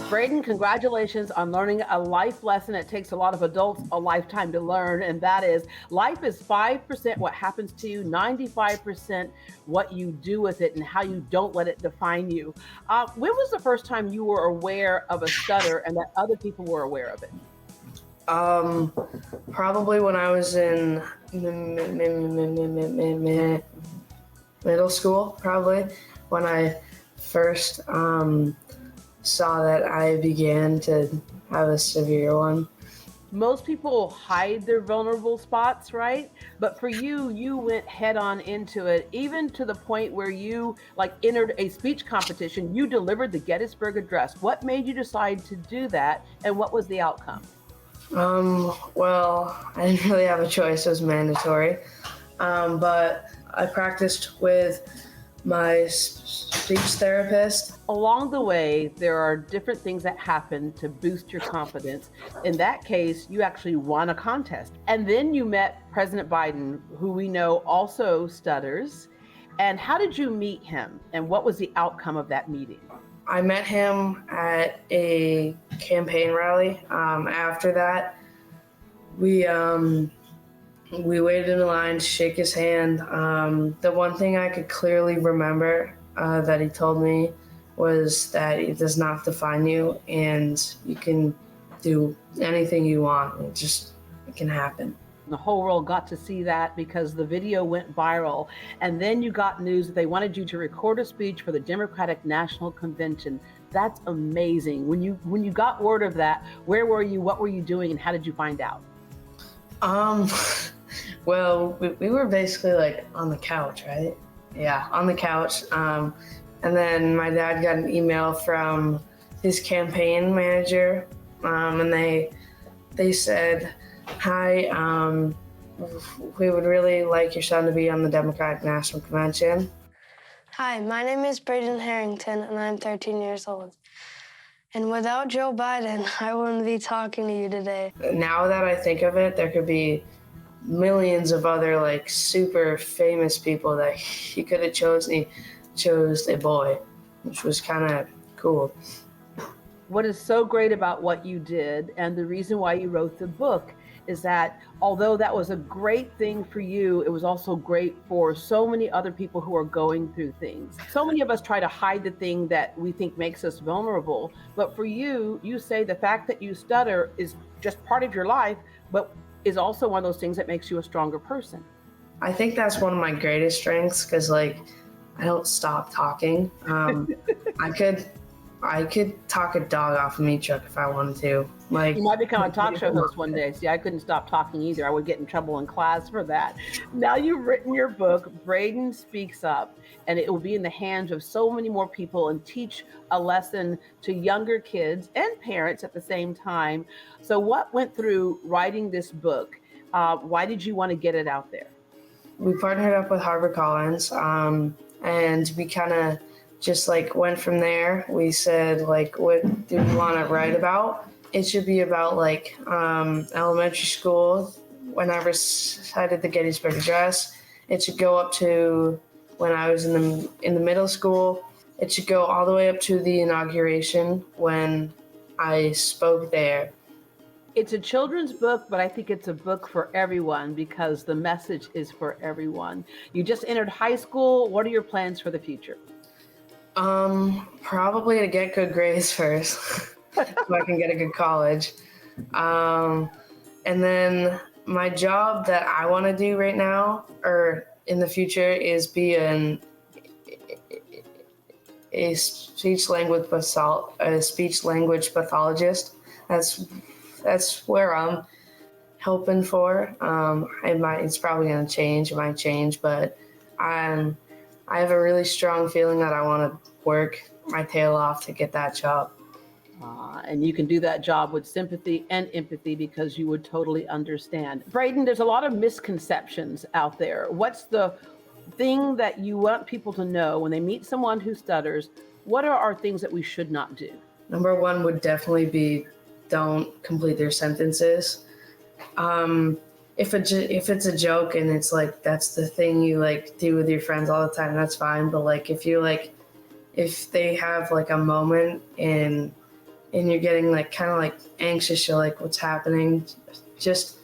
Brayden, congratulations on learning a life lesson. It takes a lot of adults a lifetime to learn, and that is life is 5% what happens to you, 95% what you do with it and how you don't let it define you. When was the first time you were aware of a stutter and that other people were aware of it? Probably when I was in middle school, probably when I first saw that I began to have a severe one. Most people hide their vulnerable spots, right? But for you, you went head on into it, even to the point where you entered a speech competition. You delivered the Gettysburg Address. What made you decide to do that, and what was the outcome? Well, I didn't really have a choice. It was mandatory. But I practiced with my speech therapist. Along the way, there are different things that happen to boost your confidence. In that case, you actually won a contest. And then you met President Biden, who we know also stutters. And how did you meet him? And what was the outcome of that meeting? I met him at a campaign rally. After that, we waited in line to shake his hand. The one thing I could clearly remember that he told me was that it does not define you, and you can do anything you want. It can happen. The whole world got to see that because the video went viral. And then you got news that they wanted you to record a speech for the Democratic National Convention. That's amazing. When you got word of that, where were you, what were you doing, and how did you find out? Well, we were basically on the couch, right? Yeah, on the couch. And then my dad got an email from his campaign manager, and they said, "Hi, we would really like your son to be on the Democratic National Convention." Hi, my name is Brayden Harrington, and I'm 13 years old. And without Joe Biden, I wouldn't be talking to you today. Now that I think of it, there could be millions of other super famous people that he could have chosen. He chose a boy, which was kind of cool. What is so great about what you did, and the reason why you wrote the book, is that although that was a great thing for you, it was also great for so many other people who are going through things. So many of us try to hide the thing that we think makes us vulnerable. But for you, you say the fact that you stutter is just part of your life, but is also one of those things that makes you a stronger person. I think that's one of my greatest strengths because I don't stop talking. I could talk a dog off a meat truck if I wanted to. You might become a talk show host one day. See, I couldn't stop talking either. I would get in trouble in class for that. Now you've written your book, Brayden Speaks Up, and it will be in the hands of so many more people and teach a lesson to younger kids and parents at the same time. So what went through writing this book? Why did you want to get it out there? We partnered up with HarperCollins, and we kind of just went from there. We said what do we want to write about? It should be about elementary school. When I recited the Gettysburg Address, it should go up to when I was in the middle school. It should go all the way up to the inauguration when I spoke there. It's a children's book, but I think it's a book for everyone because the message is for everyone. You just entered high school. What are your plans for the future? Probably to get good grades first, so I can get a good college. And then my job that I want to do right now or in the future is be a speech language pathologist. That's where I'm hoping for. It's probably going to change. It might change, but I have a really strong feeling that I want to work my tail off to get that job. And you can do that job with sympathy and empathy because you would totally understand. Brayden, there's a lot of misconceptions out there. What's the thing that you want people to know when they meet someone who stutters? What are our things that we should not do? Number one would definitely be don't complete their sentences. If it's a joke and it's that's the thing you do with your friends all the time, that's fine. But if they have a moment in and you're getting like kind of like anxious, you're like, what's happening? Just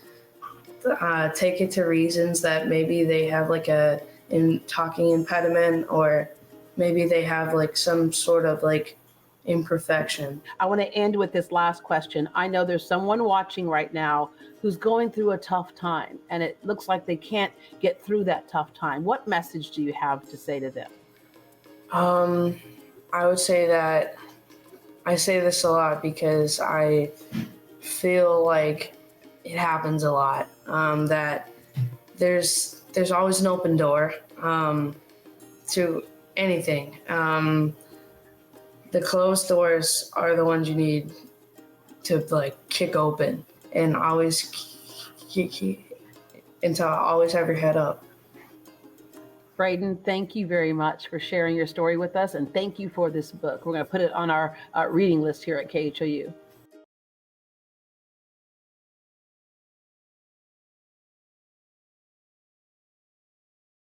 take it to reasons that maybe they have like in talking impediment, or maybe they have like some sort of like imperfection. I want to end with this last question. I know there's someone watching right now who's going through a tough time, and it looks like they can't get through that tough time. What message do you have to say to them? I would say that I say this a lot because I feel like it happens a lot. That there's always an open door to anything. The closed doors are the ones you need to like kick open, and always always have your head up. Brayden, thank you very much for sharing your story with us, and thank you for this book. We're going to put it on our reading list here at KHOU.